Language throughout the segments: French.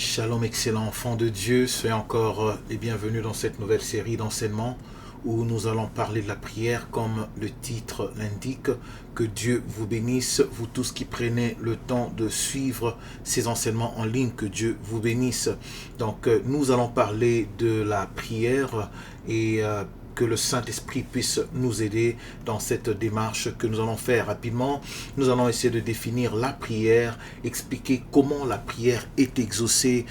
Shalom, excellent enfant de Dieu, soyez encore les bienvenus dans cette nouvelle série d'enseignements où nous allons parler de la prière comme le titre l'indique. Que Dieu vous bénisse, vous tous qui prenez le temps de suivre ces enseignements en ligne, que Dieu vous bénisse. Donc nous allons parler de la prière et que le Saint-Esprit puisse nous aider dans cette démarche que nous allons faire rapidement. Nous allons essayer de définir la prière, expliquer comment la prière est exaucée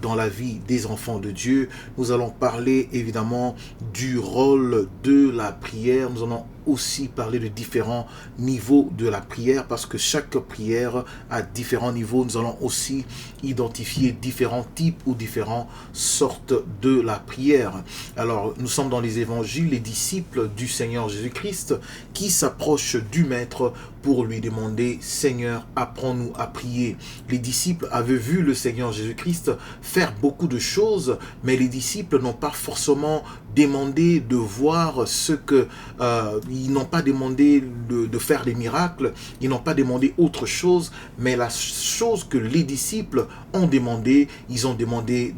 dans la vie des enfants de Dieu. Nous allons parler évidemment du rôle de la prière. Nous allons aussi parler de différents niveaux de la prière parce que chaque prière a différents niveaux. Nous allons aussi identifier différents types ou différentes sortes de la prière. Alors, nous sommes dans les évangiles, les disciples du Seigneur Jésus-Christ qui s'approchent du Maître pour lui demander « Seigneur, apprends-nous à prier ». Les disciples avaient vu le Seigneur Jésus-Christ faire beaucoup de choses, mais les disciples n'ont pas forcément demandé de voir ce que... ils n'ont pas demandé de faire des miracles, ils n'ont pas demandé autre chose, mais la chose que les disciples ont demandé, ils ont demandé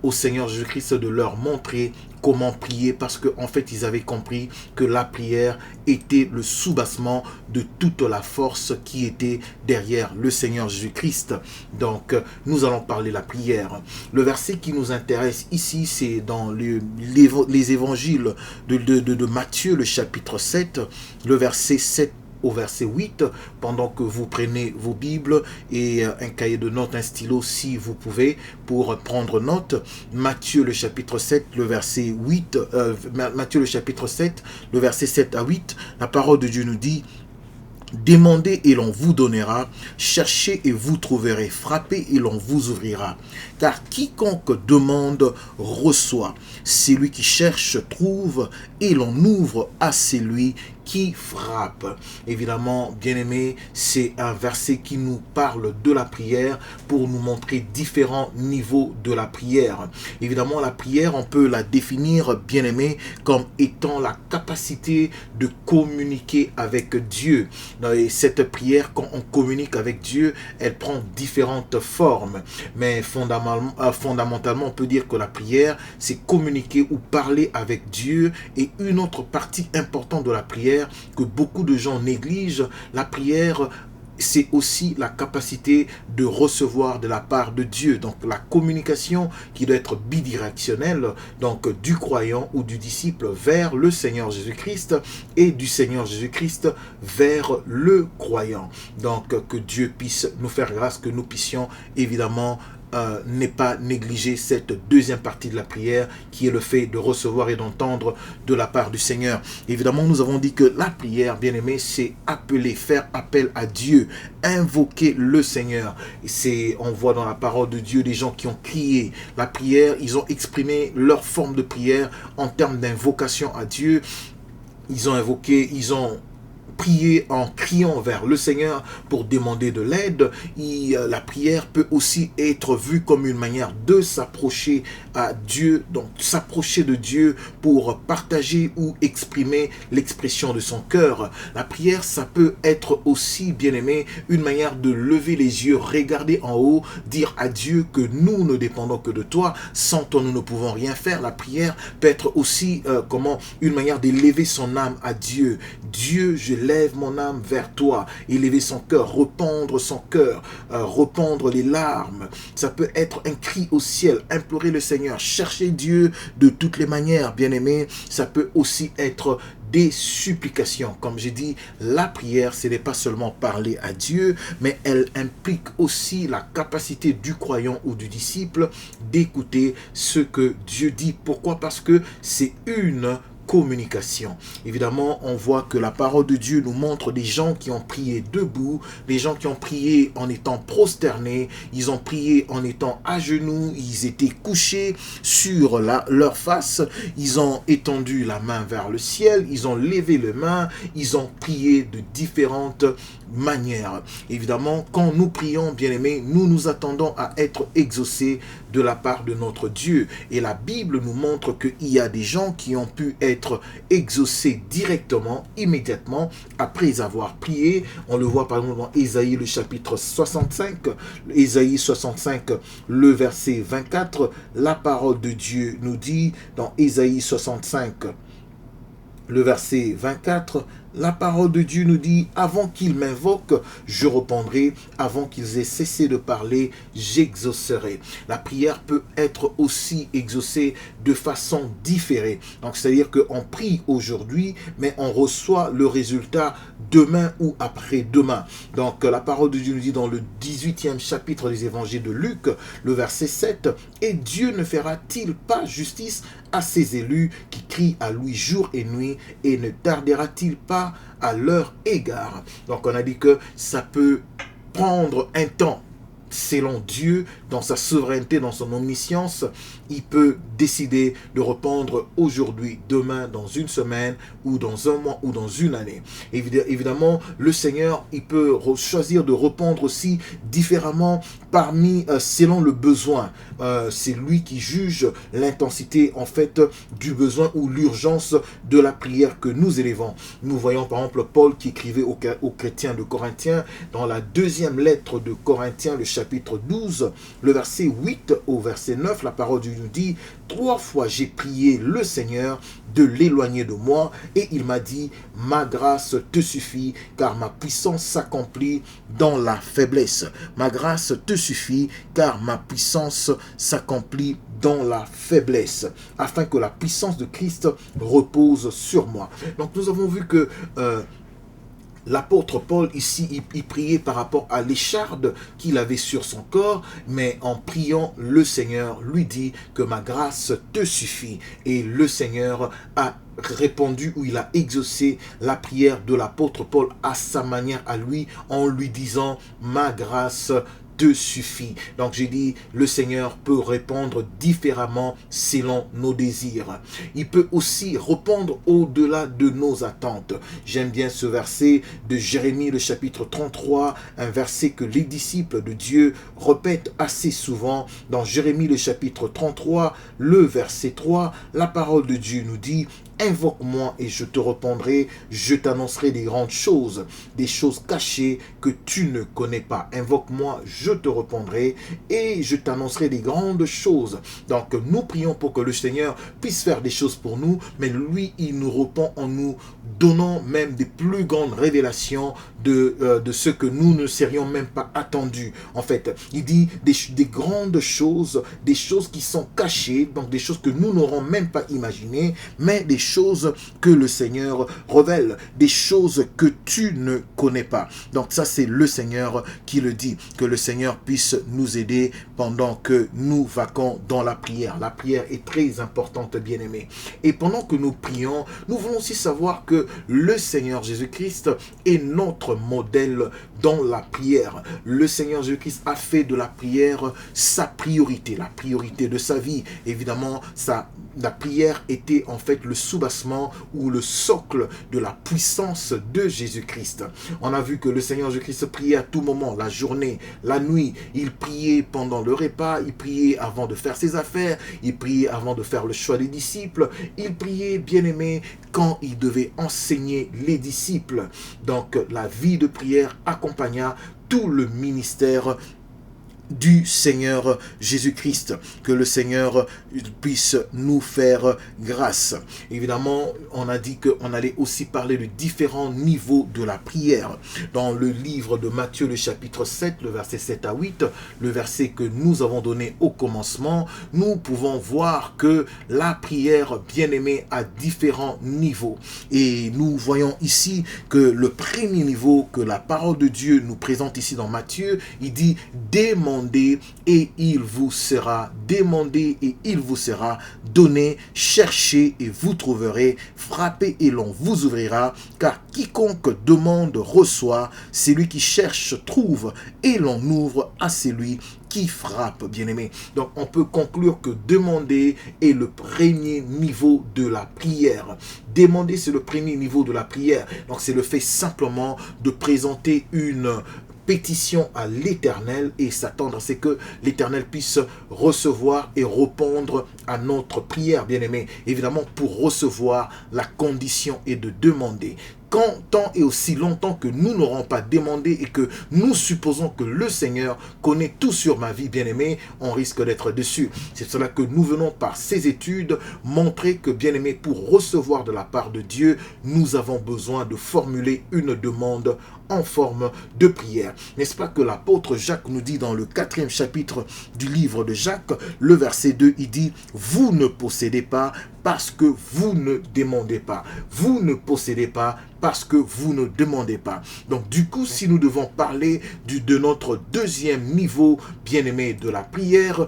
au Seigneur Jésus-Christ de leur montrer comment prier, parce qu'en fait ils avaient compris que la prière était le soubassement de toute la force qui était derrière le Seigneur Jésus-Christ. Donc nous allons parler de la prière. Le verset qui nous intéresse ici, c'est dans les évangiles de Matthieu, le chapitre 7, le verset 7 au verset 8, pendant que vous prenez vos Bibles et un cahier de notes, un stylo si vous pouvez, pour prendre note. Matthieu le chapitre 7, le verset 8, Matthieu le chapitre 7, le verset 7 à 8, la parole de Dieu nous dit: demandez et l'on vous donnera, cherchez et vous trouverez, frappez et l'on vous ouvrira. Car quiconque demande reçoit, celui qui cherche trouve, et l'on ouvre à celui qui frappe. Évidemment, bien-aimés, c'est un verset qui nous parle de la prière pour nous montrer différents niveaux de la prière. Évidemment, la prière, on peut la définir, bien-aimés, comme étant la capacité de communiquer avec Dieu. Et cette prière, quand on communique avec Dieu, elle prend différentes formes. Mais fondamentalement, on peut dire que la prière, c'est communiquer ou parler avec Dieu. Et une autre partie importante de la prière que beaucoup de gens négligent, la prière, c'est aussi la capacité de recevoir de la part de Dieu. Donc la communication qui doit être bidirectionnelle, donc du croyant ou du disciple vers le Seigneur Jésus-Christ et du Seigneur Jésus-Christ vers le croyant. Donc que Dieu puisse nous faire grâce, que nous puissions évidemment n'est pas négliger cette deuxième partie de la prière qui est le fait de recevoir et d'entendre de la part du Seigneur. Évidemment, nous avons dit que la prière, bien aimé, c'est appeler, faire appel à Dieu, invoquer le Seigneur. On voit dans la parole de Dieu des gens qui ont crié. La prière, ils ont exprimé leur forme de prière en termes d'invocation à Dieu. Ils ont invoqué, ils ont prier en criant vers le Seigneur pour demander de l'aide. La prière peut aussi être vue comme une manière de s'approcher à Dieu, donc s'approcher de Dieu pour partager ou exprimer l'expression de son cœur. La prière, ça peut être aussi, bien aimé, une manière de lever les yeux, regarder en haut, dire à Dieu que nous ne dépendons que de toi, sans toi nous ne pouvons rien faire. La prière peut être aussi une manière d'élever son âme à Dieu. Dieu, je lève mon âme vers toi, élever son cœur, rependre son cœur, rependre les larmes. Ça peut être un cri au ciel, implorer le Seigneur, chercher Dieu de toutes les manières, bien-aimé. Ça peut aussi être des supplications. Comme j'ai dit, la prière, ce n'est pas seulement parler à Dieu, mais elle implique aussi la capacité du croyant ou du disciple d'écouter ce que Dieu dit. Pourquoi? Parce que c'est une communication. Évidemment, on voit que la parole de Dieu nous montre des gens qui ont prié debout, des gens qui ont prié en étant prosternés, ils ont prié en étant à genoux, ils étaient couchés sur leur face, ils ont étendu la main vers le ciel, ils ont levé les mains, ils ont prié de différentes manière. Évidemment, quand nous prions, bien-aimés, nous nous attendons à être exaucés de la part de notre Dieu. Et la Bible nous montre qu'il y a des gens qui ont pu être exaucés directement, immédiatement, après avoir prié. On le voit par exemple dans Ésaïe le chapitre 65, Ésaïe 65, le verset 24, la parole de Dieu nous dit dans Ésaïe 65, le verset 24, la parole de Dieu nous dit, avant qu'ils m'invoquent, je répondrai, avant qu'ils aient cessé de parler, j'exaucerai. La prière peut être aussi exaucée de façon différée. Donc, c'est-à-dire qu'on prie aujourd'hui, mais on reçoit le résultat demain ou après-demain. Donc, la parole de Dieu nous dit dans le 18e chapitre des évangiles de Luc, le verset 7, « Et Dieu ne fera-t-il pas justice à ses élus qui crient à lui jour et nuit, et ne tardera-t-il pas à leur égard ?» Donc on a dit que ça peut prendre un temps. Selon Dieu, dans sa souveraineté, dans son omniscience, il peut décider de répondre aujourd'hui, demain, dans une semaine, ou dans un mois, ou dans une année. Évidemment, le Seigneur, il peut choisir de répondre aussi différemment selon le besoin. C'est lui qui juge l'intensité, en fait, du besoin ou l'urgence de la prière que nous élevons. Nous voyons, par exemple, Paul qui écrivait aux chrétiens de Corinthiens, dans la deuxième lettre de Corinthiens, le chapitre 12, le verset 8 au verset 9, la parole de Dieu nous dit, « 3 fois j'ai prié le Seigneur de l'éloigner de moi, et il m'a dit, ma grâce te suffit, car ma puissance s'accomplit dans la faiblesse. Ma grâce te suffit, car ma puissance s'accomplit dans la faiblesse, afin que la puissance de Christ repose sur moi. » Donc nous avons vu que l'apôtre Paul, ici, il priait par rapport à l'écharde qu'il avait sur son corps, mais en priant, le Seigneur lui dit que ma grâce te suffit. Et le Seigneur a répondu, ou il a exaucé la prière de l'apôtre Paul à sa manière à lui, en lui disant « ma grâce te suffit ». Donc j'ai dit, le Seigneur peut répondre différemment selon nos désirs. Il peut aussi répondre au-delà de nos attentes. J'aime bien ce verset de Jérémie, le chapitre 33, un verset que les disciples de Dieu répètent assez souvent. Dans Jérémie, le chapitre 33, le verset 3, la parole de Dieu nous dit: invoque-moi et je te répondrai, je t'annoncerai des grandes choses, des choses cachées que tu ne connais pas. Invoque-moi, je te répondrai et je t'annoncerai des grandes choses. Donc nous prions pour que le Seigneur puisse faire des choses pour nous, mais lui, il nous répond en nous donnant même des plus grandes révélations de ce que nous ne serions même pas attendus. En fait, il dit des grandes choses, des choses qui sont cachées, donc des choses que nous n'aurons même pas imaginées, mais des choses que le Seigneur révèle, des choses que tu ne connais pas. Donc ça, c'est le Seigneur qui le dit. Que le Seigneur puisse nous aider pendant que nous vaquons dans la prière. La prière est très importante, bien-aimés. Et pendant que nous prions, nous voulons aussi savoir que le Seigneur Jésus-Christ est notre modèle dans la prière. Le Seigneur Jésus-Christ a fait de la prière sa priorité, la priorité de sa vie. Évidemment, la prière était en fait le soubassement ou le socle de la puissance de Jésus-Christ. On a vu que le Seigneur Jésus-Christ priait à tout moment, la journée, la nuit. Il priait pendant le repas, il priait avant de faire ses affaires, il priait avant de faire le choix des disciples, il priait, bien-aimé, quand il devait enseigner les disciples. Donc la vie de prière accompagna tout le ministère du Seigneur Jésus-Christ. Que le Seigneur puisse nous faire grâce. Évidemment, on a dit qu'on allait aussi parler de différents niveaux de la prière. Dans le livre de Matthieu, le chapitre 7, le verset 7 à 8, le verset que nous avons donné au commencement, nous pouvons voir que la prière, bien-aimée, a différents niveaux. Et nous voyons ici que le premier niveau que la parole de Dieu nous présente ici dans Matthieu, il dit « Dès mon demandez et il vous sera demandé et il vous sera donné. Cherchez et vous trouverez. Frappez et l'on vous ouvrira. Car quiconque demande reçoit. Celui qui cherche trouve et l'on ouvre à celui qui frappe, bien-aimé. Donc, on peut conclure que demander est le premier niveau de la prière. Demander, c'est le premier niveau de la prière. Donc, c'est le fait simplement de présenter une pétition à l'Éternel et s'attendre à ce que l'Éternel puisse recevoir et répondre à notre prière, bien-aimé. Évidemment, pour recevoir, la condition est de demander. Quand tant et aussi longtemps que nous n'aurons pas demandé et que nous supposons que le Seigneur connaît tout sur ma vie, bien-aimé, on risque d'être déçu. C'est cela que nous venons par ces études montrer que, bien-aimé, pour recevoir de la part de Dieu, nous avons besoin de formuler une demande en forme de prière. N'est-ce pas que l'apôtre Jacques nous dit dans le 4e chapitre du livre de Jacques, le verset 2, il dit « Vous ne possédez pas parce que vous ne demandez pas. Vous ne possédez pas parce que vous ne demandez pas. » Donc du coup, si nous devons parler de notre deuxième niveau, bien-aimé, de la prière,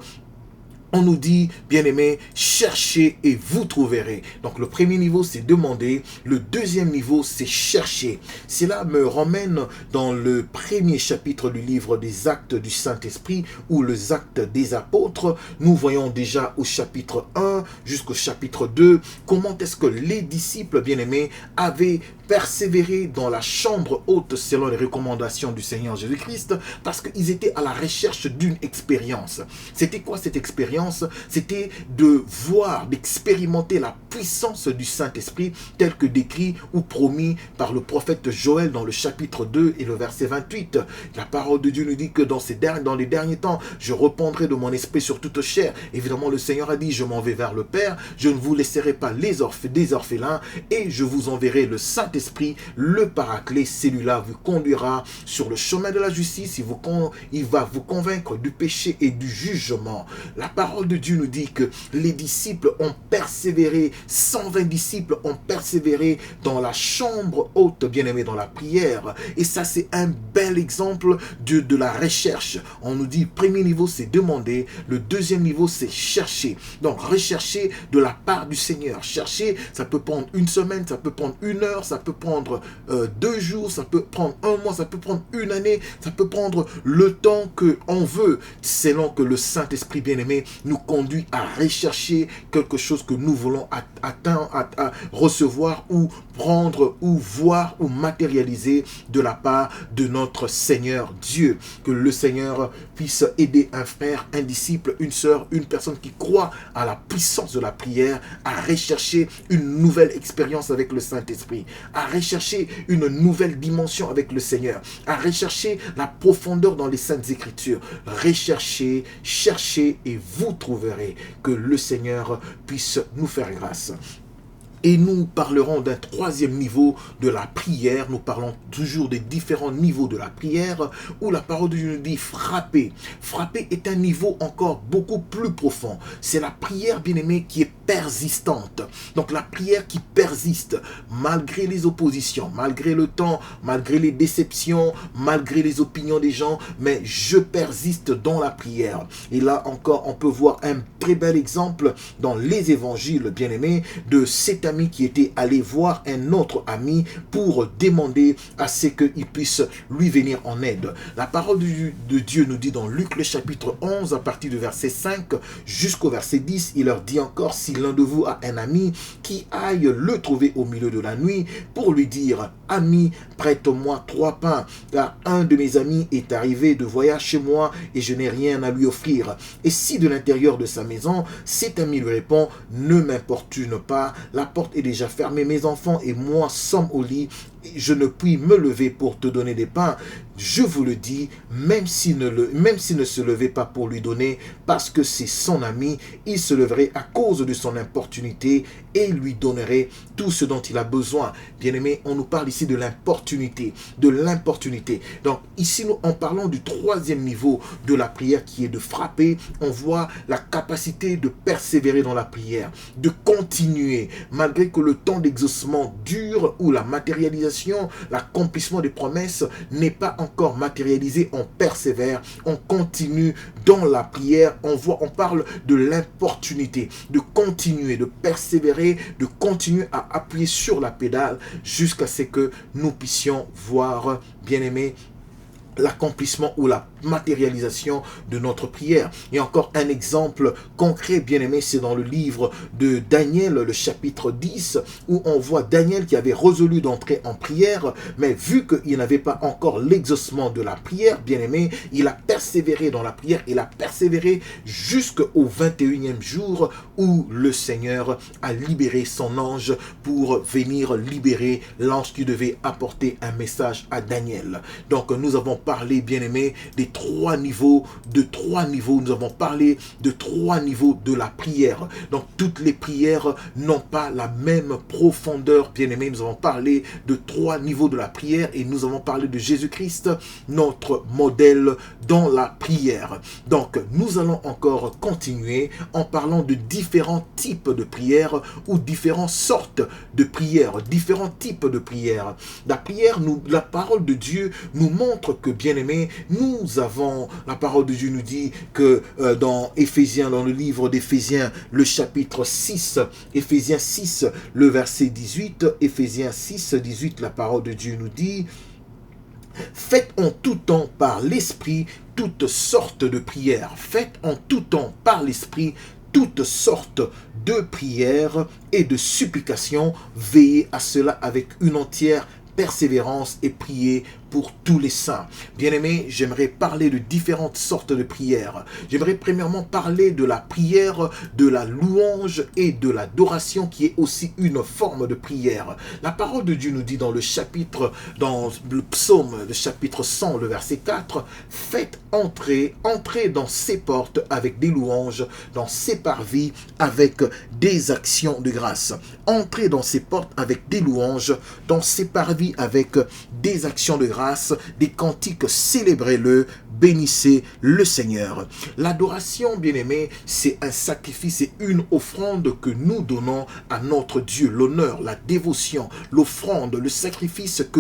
on nous dit, bien-aimé, cherchez et vous trouverez. Donc le premier niveau, c'est demander. Le deuxième niveau, c'est chercher. Cela me ramène dans le premier chapitre du livre des Actes du Saint-Esprit ou les Actes des Apôtres. Nous voyons déjà au chapitre 1 jusqu'au chapitre 2 comment est-ce que les disciples, bien-aimés, avaient persévéré dans la chambre haute selon les recommandations du Seigneur Jésus-Christ parce qu'ils étaient à la recherche d'une expérience. C'était quoi cette expérience? C'était de voir, d'expérimenter la puissance du Saint-Esprit tel que décrit ou promis par le prophète Joël dans le chapitre 2 et le verset 28. La parole de Dieu nous dit que dans les derniers temps, je répandrai de mon esprit sur toute chair. Évidemment, le Seigneur a dit, je m'en vais vers le Père, je ne vous laisserai pas des orphelins et je vous enverrai le Saint-Esprit, le Paraclet. Celui-là vous conduira sur le chemin de la justice, il va vous convaincre du péché et du jugement. La parole de Dieu nous dit que les disciples ont persévéré, 120 disciples ont persévéré dans la chambre haute, bien-aimé, dans la prière. Et ça, c'est un bel exemple de la recherche. On nous dit, premier niveau, c'est demander. Le deuxième niveau, c'est chercher. Donc, rechercher de la part du Seigneur. Chercher, ça peut prendre une semaine, ça peut prendre une heure, ça peut prendre 2 jours, ça peut prendre un mois, ça peut prendre une année, ça peut prendre le temps qu'on veut, selon que le Saint-Esprit, bien-aimé, nous conduit à rechercher quelque chose que nous voulons atteindre, à recevoir ou prendre ou voir ou matérialiser de la part de notre Seigneur Dieu. Que le Seigneur puisse aider un frère, un disciple, une sœur, une personne qui croit à la puissance de la prière à rechercher une nouvelle expérience avec le Saint-Esprit, à rechercher une nouvelle dimension avec le Seigneur, à rechercher la profondeur dans les Saintes Écritures. Recherchez, cherchez et vous trouverez. Que le Seigneur puisse nous faire grâce. Et nous parlerons d'un troisième niveau de la prière. Nous parlons toujours des différents niveaux de la prière où la parole de Dieu nous dit frapper. Frapper est un niveau encore beaucoup plus profond. C'est la prière, bien-aimée, qui est persistante. Donc la prière qui persiste malgré les oppositions, malgré le temps, malgré les déceptions, malgré les opinions des gens, mais je persiste dans la prière. Et là encore, on peut voir un très bel exemple dans les évangiles, bien-aimés, de cet ami qui était allé voir un autre ami pour demander à ce qu'il puisse lui venir en aide. La parole de Dieu nous dit dans Luc le chapitre 11 à partir du verset 5 jusqu'au verset 10, il leur dit encore, si l'un de vous a un ami, qui aille le trouver au milieu de la nuit pour lui dire, ami, prête-moi 3 pains, car un de mes amis est arrivé de voyage chez moi et je n'ai rien à lui offrir. Et si de l'intérieur de sa maison, cet ami lui répond, ne m'importune pas, la porte est déjà fermée, mes enfants et moi sommes au lit, je ne puis me lever pour te donner des pains. Je vous le dis, même s'il ne se levait pas pour lui donner, parce que c'est son ami, il se leverait à cause de son importunité et lui donnerait tout ce dont il a besoin. Bien-aimé, on nous parle ici de l'importunité, Donc ici, en parlant du troisième niveau de la prière qui est de frapper, on voit la capacité de persévérer dans la prière, de continuer, malgré que le temps d'exaucement dure ou la matérialisation matérialisation, l'accomplissement des promesses n'est pas encore matérialisé, on persévère, on continue dans la prière, on parle de l'importunité, de continuer, de persévérer, de continuer à appuyer sur la pédale jusqu'à ce que nous puissions voir, bien-aimés, l'accomplissement ou la matérialisation de notre prière. Et encore un exemple concret, bien aimé, c'est dans le livre de Daniel, le chapitre 10, où on voit Daniel qui avait résolu d'entrer en prière, mais vu qu'il n'avait pas encore l'exaucement de la prière, bien aimé, il a persévéré dans la prière, il a persévéré jusqu'au 21e jour où le Seigneur a libéré son ange pour venir libérer l'ange qui devait apporter un message à Daniel. Donc nous avons parlé, bien aimé, des trois niveaux, nous avons parlé de 3 niveaux de la prière. Donc toutes les prières n'ont pas la même profondeur, bien aimé. Nous avons parlé de 3 niveaux de la prière et nous avons parlé de Jésus-Christ, notre modèle dans la prière. Donc nous allons encore continuer en parlant de différents types de prières ou différentes sortes de prières, différents types de prières. La prière, la parole de Dieu nous montre que, bien aimé, nous avons, la parole de Dieu nous dit que dans Éphésiens, dans le livre d'Éphésiens, le chapitre 6, Éphésiens 6, le verset 18, Éphésiens 6, 18, la parole de Dieu nous dit: faites en tout temps par l'Esprit toutes sortes de prières. Faites en tout temps par l'Esprit toutes sortes de prières et de supplications. Veillez à cela avec une entière persévérance et priez pour tous les saints. Bien-aimés, j'aimerais parler de différentes sortes de prières. J'aimerais premièrement parler de la prière, de la louange et de l'adoration qui est aussi une forme de prière. La parole de Dieu nous dit dans le psaume, le chapitre 100, le verset 4, « Faites entrez dans ses portes avec des louanges, dans ses parvis avec des actions de grâce. » Entrez dans ses portes avec des louanges, dans ses parvis avec des actions de grâce, des cantiques, célébrez-le, bénissez le Seigneur. L'adoration, bien-aimé, c'est un sacrifice, c'est une offrande que nous donnons à notre Dieu. L'honneur, la dévotion, l'offrande, le sacrifice que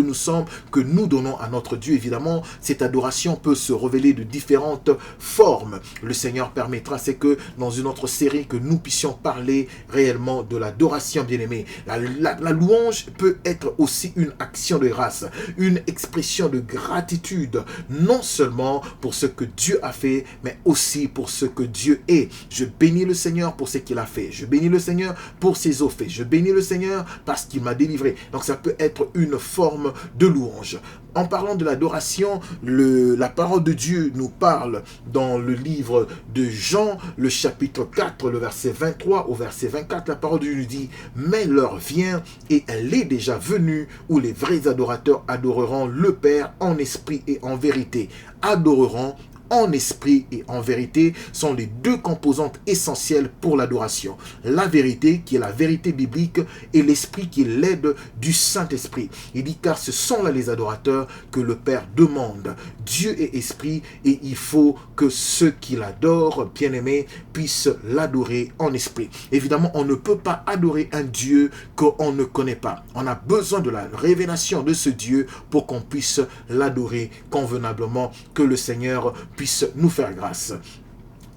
nous donnons à notre Dieu. Évidemment, cette adoration peut se révéler de différentes formes. Le Seigneur permettra, c'est que dans une autre série, que nous puissions parler réellement de l'adoration, bien-aimé. La louange peut être aussi une action de grâce, une expression de gratitude, non seulement pour ce que Dieu a fait, mais aussi pour ce que Dieu est. Je bénis le Seigneur pour ce qu'il a fait. Je bénis le Seigneur pour ses eaux faits. Je bénis le Seigneur parce qu'il m'a délivré. Donc ça peut être une forme de louange. En parlant de l'adoration, la parole de Dieu nous parle dans le livre de Jean, le chapitre 4, le verset 23 au verset 24. La parole de Dieu nous dit: « Mais l'heure vient et elle est déjà venue où les vrais adorateurs adoreront le Père en esprit et en vérité. » Adoreront en esprit et en vérité sont les deux composantes essentielles pour l'adoration. La vérité, qui est la vérité biblique, et l'esprit, qui est l'aide du Saint-Esprit. Il dit: car ce sont là les adorateurs que le Père demande. Dieu est esprit et il faut que ceux qui l'adorent, bien-aimés, puissent l'adorer en esprit. Évidemment, on ne peut pas adorer un Dieu qu'on ne connaît pas. On a besoin de la révélation de ce Dieu pour qu'on puisse l'adorer convenablement, que le Seigneur puisse nous faire grâce.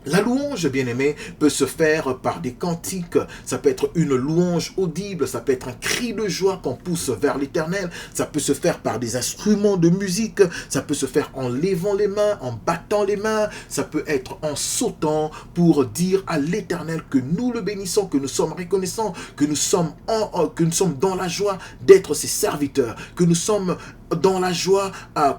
La louange, bien-aimé, peut se faire par des cantiques, ça peut être une louange audible, ça peut être un cri de joie qu'on pousse vers l'Éternel, ça peut se faire par des instruments de musique, ça peut se faire en levant les mains, en battant les mains, ça peut être en sautant pour dire à l'Éternel que nous le bénissons, que nous sommes reconnaissants, que nous sommes dans la joie d'être ses serviteurs, que nous sommes dans la joie, à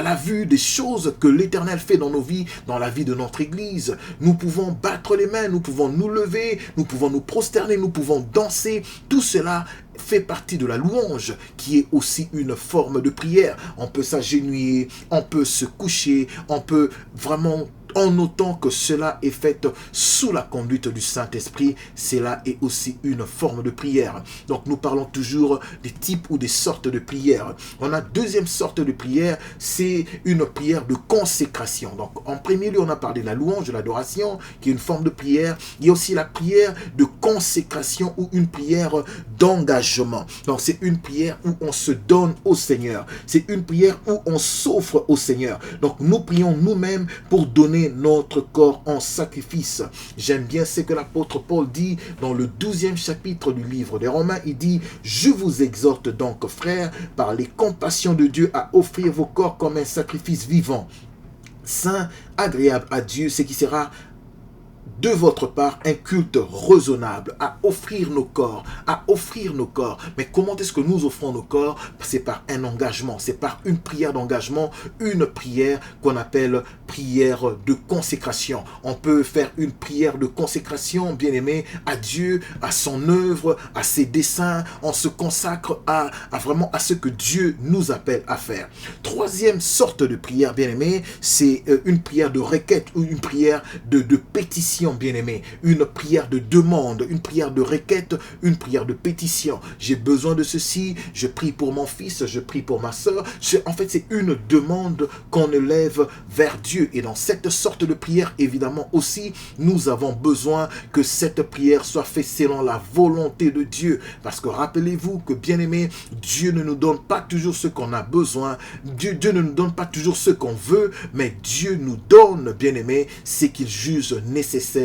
la vue des choses que l'Éternel fait dans nos vies, dans la vie de notre Église. Nous pouvons battre les mains, nous pouvons nous lever, nous pouvons nous prosterner, nous pouvons danser. Tout cela fait partie de la louange, qui est aussi une forme de prière. On peut s'agenouiller, on peut se coucher, on peut vraiment en autant que cela est fait sous la conduite du Saint-Esprit, cela est aussi une forme de prière. Donc nous parlons toujours des types ou des sortes de prières. On a deuxième sorte de prière, c'est une prière de consécration. Donc en premier lieu, on a parlé de la louange, de l'adoration, qui est une forme de prière. Il y a aussi la prière de consécration ou une prière d'engagement. Donc c'est une prière où on se donne au Seigneur. C'est une prière où on s'offre au Seigneur. Donc nous prions nous-mêmes pour donner notre corps en sacrifice. J'aime bien ce que l'apôtre Paul dit dans le 12e chapitre du livre des Romains. Il dit: je vous exhorte donc, frères, par les compassions de Dieu, à offrir vos corps comme un sacrifice vivant, saint, agréable à Dieu, ce qui sera de votre part un culte raisonnable, à offrir nos corps, à offrir nos corps. Mais comment est-ce que nous offrons nos corps? C'est par un engagement, c'est par une prière d'engagement, une prière qu'on appelle prière de consécration. On peut faire une prière de consécration, bien aimé, à Dieu, à son œuvre, à ses desseins. On se consacre à vraiment à ce que Dieu nous appelle à faire. Troisième sorte de prière, bien aimé, c'est une prière de requête ou une prière de pétition, bien aimé, une prière de demande, une prière de requête, une prière de pétition. J'ai besoin de ceci, je prie pour mon fils, je prie pour ma soeur. En fait, c'est une demande qu'on élève vers Dieu. Et dans cette sorte de prière, évidemment aussi, nous avons besoin que cette prière soit faite selon la volonté de Dieu. Parce que rappelez-vous que, bien aimé, Dieu ne nous donne pas toujours ce qu'on a besoin. Dieu ne nous donne pas toujours ce qu'on veut, mais Dieu nous donne, bien aimé, ce qu'il juge nécessaire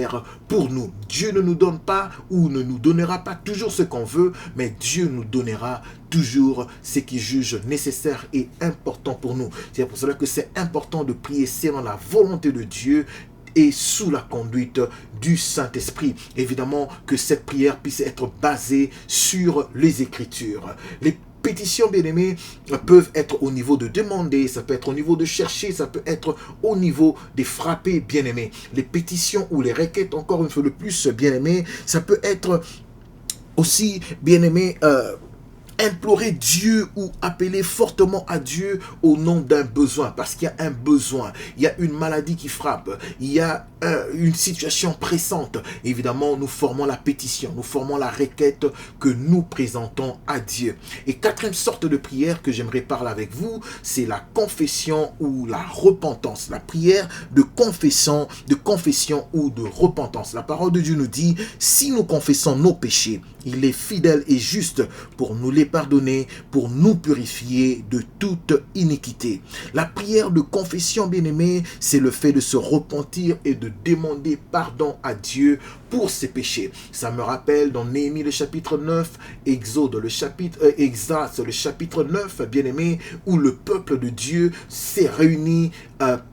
pour nous. Dieu ne nous donne pas ou ne nous donnera pas toujours ce qu'on veut, mais Dieu nous donnera toujours ce qu'il juge nécessaire et important pour nous. C'est pour cela que c'est important de prier selon la volonté de Dieu et sous la conduite du Saint-Esprit. Évidemment que cette prière puisse être basée sur les Écritures. Les pétitions, bien aimés, peuvent être au niveau de demander, ça peut être au niveau de chercher, ça peut être au niveau des frapper, bien aimés. Les pétitions ou les requêtes, encore une fois de plus, bien aimés, ça peut être aussi, bien aimé, implorer Dieu ou appeler fortement à Dieu au nom d'un besoin, parce qu'il y a un besoin, il y a une maladie qui frappe, il y a une situation pressante. Évidemment, nous formons la pétition, nous formons la requête que nous présentons à Dieu. Et quatrième sorte de prière que j'aimerais parler avec vous, c'est la confession ou la repentance, la prière de confession ou de repentance. La parole de Dieu nous dit: si nous confessons nos péchés, il est fidèle et juste pour nous les pardonner, pour nous purifier de toute iniquité. La prière de confession, bien-aimé, c'est le fait de se repentir et de demander pardon à Dieu pour ses péchés. Ça me rappelle dans Néhémie le chapitre 9, Exode le chapitre 9, bien-aimé, où le peuple de Dieu s'est réuni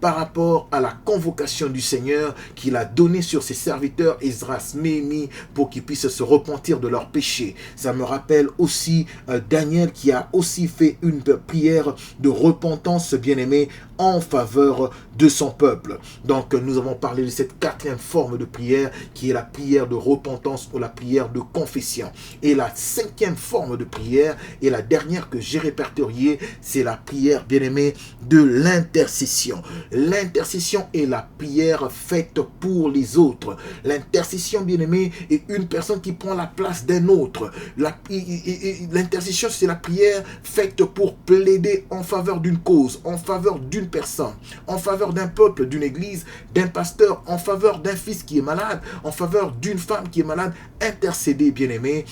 par rapport à la convocation du Seigneur qu'il a donnée sur ses serviteurs Esdras, Néhémie, pour qu'ils puissent se repentir de leurs péchés. Ça me rappelle aussi Daniel qui a aussi fait une prière de repentance, bien-aimé, en faveur de son peuple. Donc nous avons parlé de cette quatrième forme de prière qui est la prière de repentance ou la prière de confession. Et la cinquième forme de prière et la dernière que j'ai répertoriée, c'est la prière, bien-aimé, de l'intercession. L'intercession est la prière faite pour les autres. L'intercession, bien-aimé, est une personne qui prend la place d'un autre. L'intercession, c'est la prière faite pour plaider en faveur d'une cause, en faveur d'une personne, en faveur d'un peuple, d'une église, d'un pasteur, en faveur d'un fils qui est malade, en faveur d'une femme qui est malade. Intercéder, bien-aimé,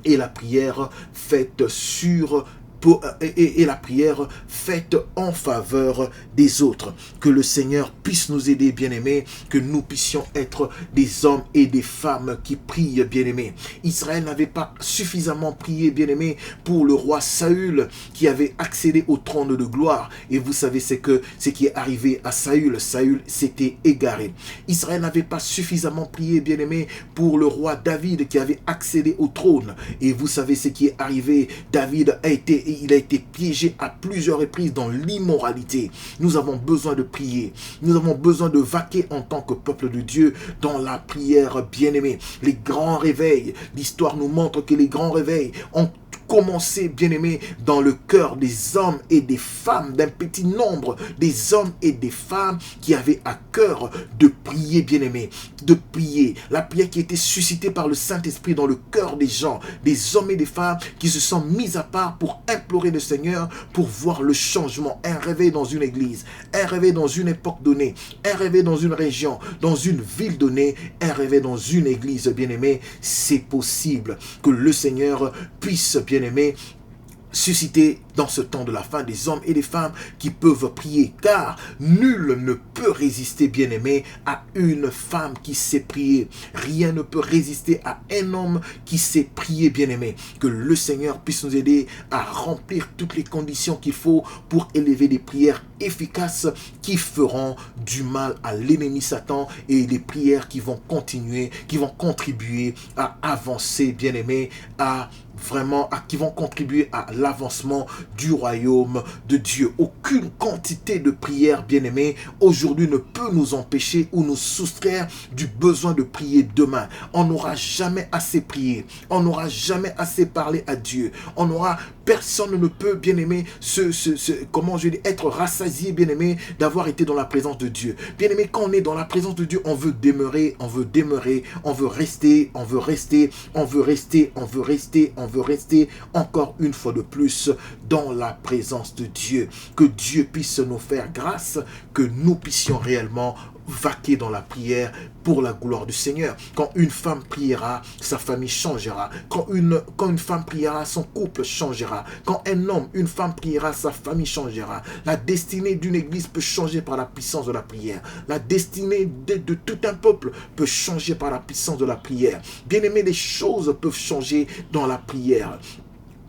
et la prière faite sur et la prière faite en faveur des autres. Que le Seigneur puisse nous aider, bien-aimés, que nous puissions être des hommes et des femmes qui prient, bien-aimés. Israël n'avait pas suffisamment prié, bien-aimés, pour le roi Saül qui avait accédé au trône de gloire. Et vous savez ce qui est arrivé à Saül. Saül s'était égaré. Israël n'avait pas suffisamment prié, bien-aimés, pour le roi David qui avait accédé au trône. Et vous savez ce qui est arrivé. David a été piégé à plusieurs reprises dans l'immoralité. Nous avons besoin de prier. Nous avons besoin de vaquer en tant que peuple de Dieu dans la prière, bien-aimée. Les grands réveils, l'histoire nous montre que les grands réveils ont commencer, bien-aimé, dans le cœur des hommes et des femmes, d'un petit nombre des hommes et des femmes qui avaient à cœur de prier, bien-aimé, de prier. La prière qui était suscitée par le Saint-Esprit dans le cœur des gens, des hommes et des femmes qui se sont mis à part pour implorer le Seigneur, pour voir le changement, un réveil dans une église, un réveil dans une époque donnée, un réveil dans une région, dans une ville donnée, un réveil dans une église, bien-aimé. C'est possible que le Seigneur puisse, bien-aimé, susciter dans ce temps de la fin des hommes et des femmes qui peuvent prier, car nul ne peut résister, bien-aimé, à une femme qui sait prier. Rien ne peut résister à un homme qui sait prier, bien-aimé. Que le Seigneur puisse nous aider à remplir toutes les conditions qu'il faut pour élever des prières efficaces qui feront du mal à l'ennemi Satan, et des prières qui vont continuer, qui vont contribuer à avancer, bien-aimé, qui vont contribuer à l'avancement du royaume de Dieu. Aucune quantité de prière, bien-aimé, aujourd'hui ne peut nous empêcher ou nous soustraire du besoin de prier demain. On n'aura jamais assez prié. On n'aura jamais assez parlé à Dieu. Personne ne peut, bien-aimé, être rassasié, bien-aimé, d'avoir été dans la présence de Dieu. Bien-aimé, quand on est dans la présence de Dieu, on veut demeurer, on veut rester, encore une fois de plus dans la présence de Dieu. Que Dieu puisse nous faire grâce, que nous puissions réellement vaquer dans la prière pour la gloire du Seigneur. Quand une femme priera, sa famille changera. Quand une femme priera, son couple changera. Quand un homme, une femme priera, sa famille changera. La destinée d'une église peut changer par la puissance de la prière. La destinée de tout un peuple peut changer par la puissance de la prière. Bien-aimé, les choses peuvent changer dans la prière.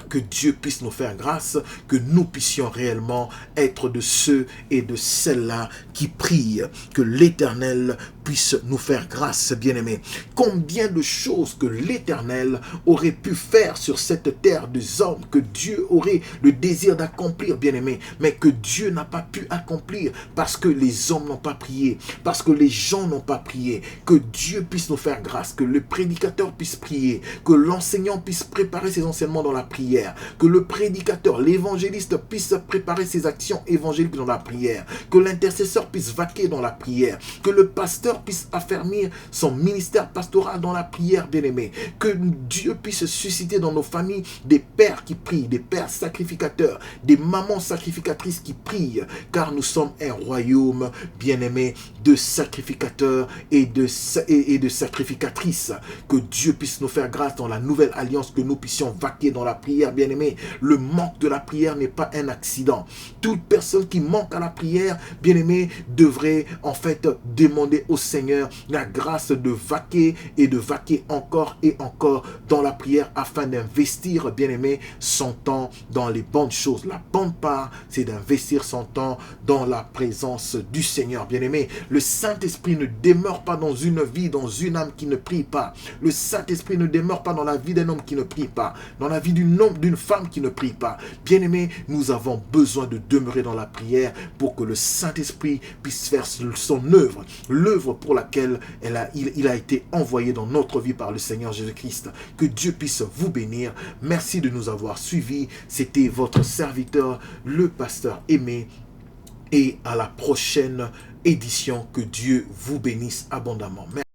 Que Dieu puisse nous faire grâce, que nous puissions réellement être de ceux et de celles-là qui prient. Que l'Éternel puisse nous faire grâce, bien-aimés. Combien de choses que l'Éternel aurait pu faire sur cette terre des hommes, que Dieu aurait le désir d'accomplir, bien-aimés, mais que Dieu n'a pas pu accomplir parce que les hommes n'ont pas prié, parce que les gens n'ont pas prié. Que Dieu puisse nous faire grâce, que le prédicateur puisse prier, que l'enseignant puisse préparer ses enseignements dans la prière, que le prédicateur, l'évangéliste puisse préparer ses actions évangéliques dans la prière, que l'intercesseur puisse vaquer dans la prière, que le pasteur puisse affermir son ministère pastoral dans la prière, bien-aimé, que Dieu puisse susciter dans nos familles des pères qui prient, des pères sacrificateurs, des mamans sacrificatrices qui prient, car nous sommes un royaume, bien-aimé, de sacrificateurs et de sacrificatrices. Que Dieu puisse nous faire grâce dans la nouvelle alliance, que nous puissions vaquer dans la prière, bien-aimé. Le manque de la prière n'est pas un accident. Toute personne qui manque à la prière, bien-aimé, devrait en fait demander au Seigneur la grâce de vaquer et de vaquer encore et encore dans la prière afin d'investir, bien-aimé, son temps dans les bonnes choses. La bonne part, c'est d'investir son temps dans la présence du Seigneur, bien-aimé. Le Saint-Esprit ne demeure pas dans une vie, dans une âme qui ne prie pas. Le Saint-Esprit ne demeure pas dans la vie d'un homme qui ne prie pas, dans la vie d'une femme qui ne prie pas. Bien-aimé, nous avons besoin de demeurer dans la prière pour que le Saint-Esprit puisse faire son œuvre, l'œuvre pour laquelle il a été envoyé dans notre vie par le Seigneur Jésus-Christ. Que Dieu puisse vous bénir. Merci de nous avoir suivis. C'était votre serviteur, le pasteur Aimé. Et à la prochaine édition, que Dieu vous bénisse abondamment. Merci.